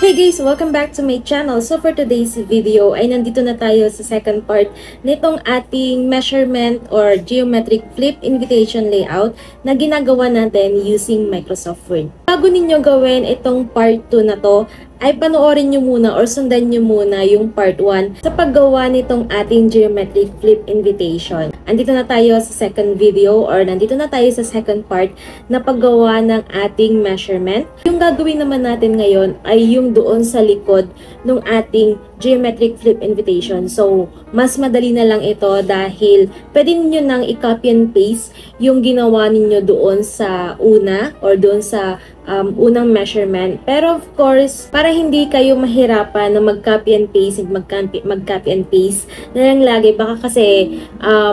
Hi guys! Welcome back to my channel. So for today's video ay nandito na tayo sa second part nitong ating measurement or geometric flip invitation layout na ginagawa natin using Microsoft Word. Bago ninyo gawin itong part 2 na to, ay panoorin nyo muna or sundan nyo muna yung part 1 sa paggawa nitong ating geometric flip invitation. Andito na tayo sa second video or nandito na tayo sa second part na paggawa ng ating measurement. Yung gagawin naman natin ngayon ay yung doon sa likod ng ating geometric flip invitation. So, mas madali na lang ito dahil pwede niyo nang i-copy and paste yung ginawa ninyo doon sa una or doon sa unang measurement. Pero of course, para hindi kayo mahirapan na mag-copy and paste and mag-copy and paste na lang lagi, baka kasi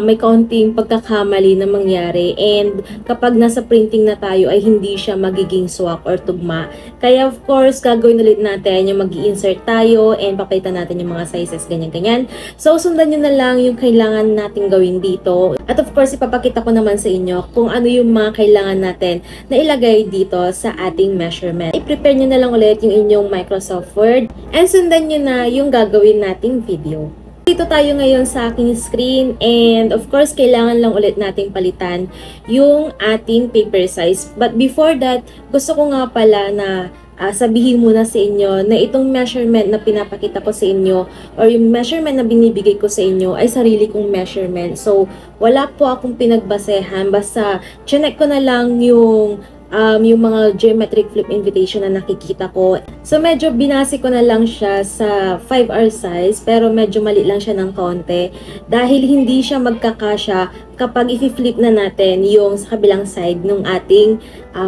may kaunting pagkakamali na mangyari and kapag nasa printing na tayo ay hindi siya magiging swak or tugma. Kaya of course, gagawin ulit natin yung mag-i-insert tayo and papalitan natin yung mga sizes, ganyan-ganyan. So, sundan nyo na lang yung kailangan natin gawin dito. At of course, ipapakita ko naman sa inyo kung ano yung mga kailangan natin na ilagay dito sa ating measurement. I-prepare nyo na lang ulit yung inyong Microsoft Word and sundan nyo na yung gagawin nating video. Dito tayo ngayon sa aking screen and of course, kailangan lang ulit nating palitan yung ating paper size. But before that, gusto ko nga pala na sabihin muna sa inyo na itong measurement na pinapakita ko sa inyo or yung measurement na binibigay ko sa inyo ay sarili kong measurement. So, wala po akong pinagbasehan. Basta, chinek ko na lang yung mga geometric flip invitation na nakikita ko. So, medyo binasi ko na lang siya sa 5R size, pero medyo mali lang siya ng konti dahil hindi siya magkakasya kapag i-flip na natin yung sa kabilang side ng ating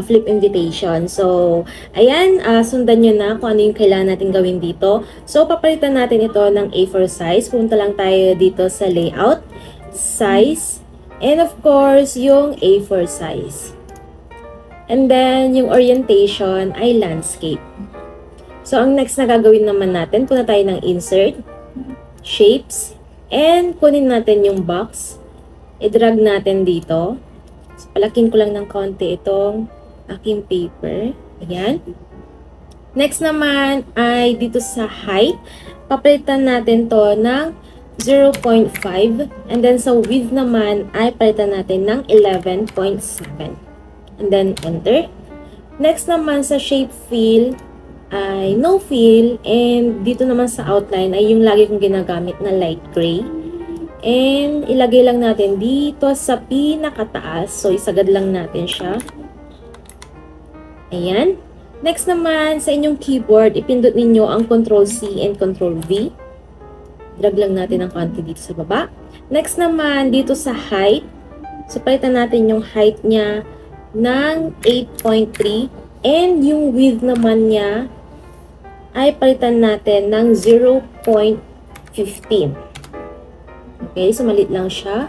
flip invitation. So, ayan, sundan nyo na kung ano yung kailangan natin gawin dito. So, papalitan natin ito ng A4 size. Punta lang tayo dito sa layout, size, and of course, yung A4 size. And then, yung orientation ay landscape. So, ang next na gagawin naman natin, punta tayo ng insert, shapes, and kunin natin yung box. I-drag natin dito. So, palakin ko lang ng konti itong aking paper. Ayan. Next naman ay dito sa height. Papalitan natin to ng 0.5. And then, sa width naman ay palitan natin ng 11.7. And then, enter. Next naman sa shape fill ay no fill. And dito naman sa outline ay yung lagi kong ginagamit na light gray. And ilagay lang natin dito sa pinakataas. So, isagad lang natin siya. Ayan. Next naman, sa inyong keyboard, ipindot ninyo ang Ctrl-C and Ctrl-V. Drag lang natin ang konti dito sa baba. Next naman, dito sa height. So, palitan natin yung height niya ng 8.3 and yung width naman niya ay palitan natin ng 0.15. Okay, so malit lang siya.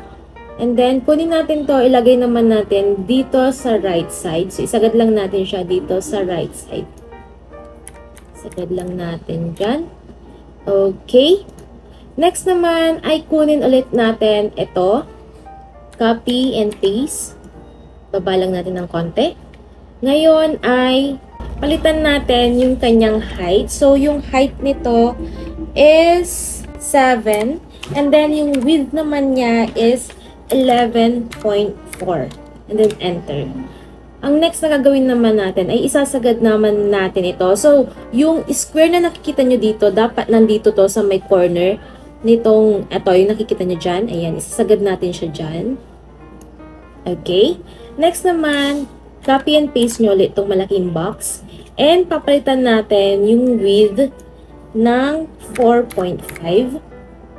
And then, kunin natin to, ilagay naman natin dito sa right side. So, isagad lang natin siya dito sa right side. Isagad lang natin dyan. Okay. Next naman, ay kunin ulit natin ito. Copy and paste. Baba lang natin ng konti. Ngayon ay palitan natin yung kanyang height. So, yung height nito is 7. And then, yung width naman niya is 11.4. And then, enter. Ang next na gagawin naman natin ay isasagad naman natin ito. So, yung square na nakikita nyo dito, dapat nandito to sa may corner nitong, ito, yung nakikita nyo dyan. Ayan, isasagad natin siya dyan. Okay. Next naman, copy and paste nyo ulit itong malaking box. And papalitan natin yung width ng 4.5.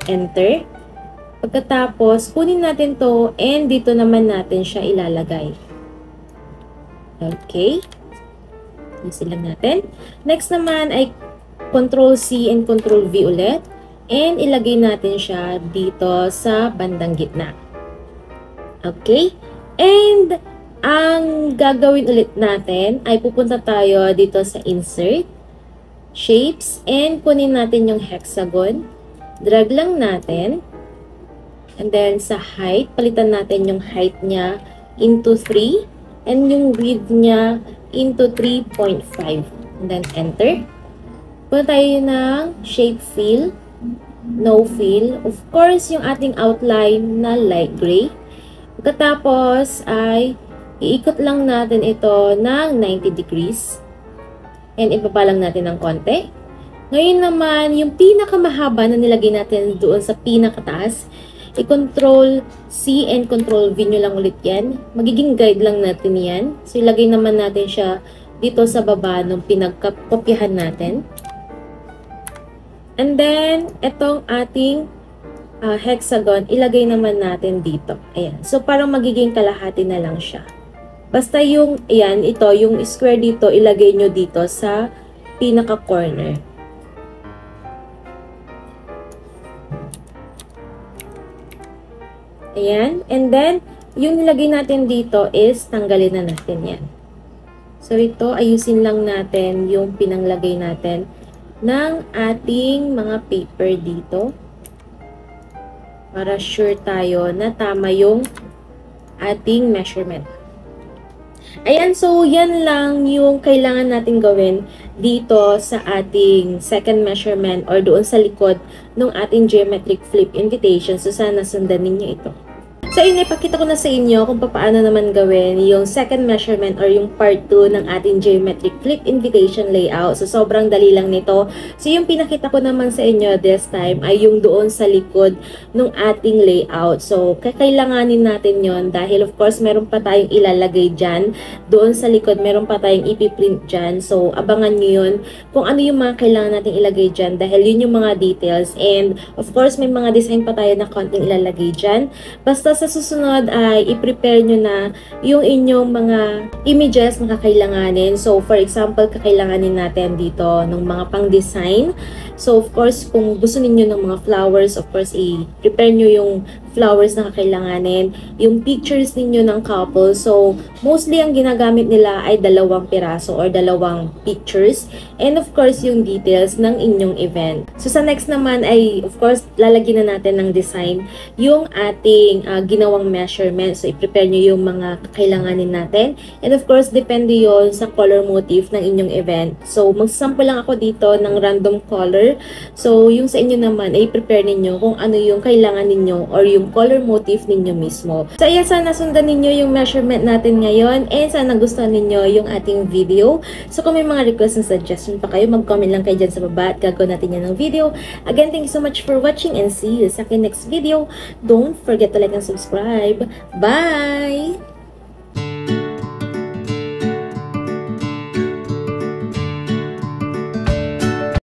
Enter. Pagkatapos, kunin natin to and dito naman natin siya ilalagay. Okay. Isin lang natin. Next naman ay Ctrl-C and Ctrl-V ulit. And ilagay natin siya dito sa bandang gitna. Okay. And ang gagawin ulit natin ay pupunta tayo dito sa insert, shapes, and kunin natin yung hexagon. Drag lang natin. And then sa height, palitan natin yung height niya into 3 and yung width niya into 3.5. And then enter. Punta tayo ng shape fill, no fill. Of course, yung ating outline na light gray. Pagkatapos ay iikot lang natin ito ng 90 degrees. And ibaba lang natin ng konti. Ngayon naman, yung pinakamahaba na nilagay natin doon sa pinakataas, i-control C and control V nyo lang ulit yan. Magiging guide lang natin yan. So, ilagay naman natin siya dito sa baba nung pinagkopyahan natin. And then, itong ating hexagon, ilagay naman natin dito. Ayan. So, parang magiging kalahati na lang siya. Basta yung, ayan, ito, yung square dito, ilagay nyo dito sa pinaka-corner. Ayan. And then, yung nilagay natin dito is tanggalin na natin yan. So, ito, ayusin lang natin yung pinanglagay natin ng ating mga paper dito. Para sure tayo na tama yung ating measurement. Ayan, so yan lang yung kailangan natin gawin dito sa ating second measurement or doon sa likod ng ating geometric flip invitation. So sana sundan ninyo ito. So yun, ipakita ko na sa inyo kung paano naman gawin yung second measurement or yung part 2 ng ating geometric flip invitation layout. So sobrang dali lang nito. So yung pinakita ko naman sa inyo this time ay yung doon sa likod ng ating layout. So kakailanganin natin yon dahil of course meron pa tayong ilalagay dyan. Doon sa likod meron pa tayong ipiprint dyan. So abangan nyo yun kung ano yung mga kailangan natin ilagay dyan dahil yun yung mga details. And of course may mga design pa tayo na konting ilalagay dyan. Basta sa susunod ay i-prepare nyo na yung inyong mga images na kakailanganin. So, for example, kakailanganin natin dito ng mga pang-design. So, of course, kung gusto niyo ng mga flowers, of course, i-prepare nyo yung flowers na kakailanganin. Yung pictures ninyo ng couple. So, mostly ang ginagamit nila ay 2 piraso or 2 pictures. And of course, yung details ng inyong event. So, sa next naman ay, of course, lalagyan na natin ng design yung ating ginawang measurement. So, i-prepare nyo yung mga kakailanganin natin. And of course, depende yon sa color motif ng inyong event. So, magsample lang ako dito ng random color. So, yung sa inyo naman, ay prepare ninyo kung ano yung kailangan ninyo or yung color motif ninyo mismo. So, ayan, sana sundan ninyo yung measurement natin ngayon and sana gustuhan ninyo yung ating video. So, kung may mga request and suggestion pa kayo, mag-comment lang kayo dyan sa baba at gagawin natin yan ng video. Again, thank you so much for watching and see you sa aking next video. Don't forget to like and subscribe. Bye!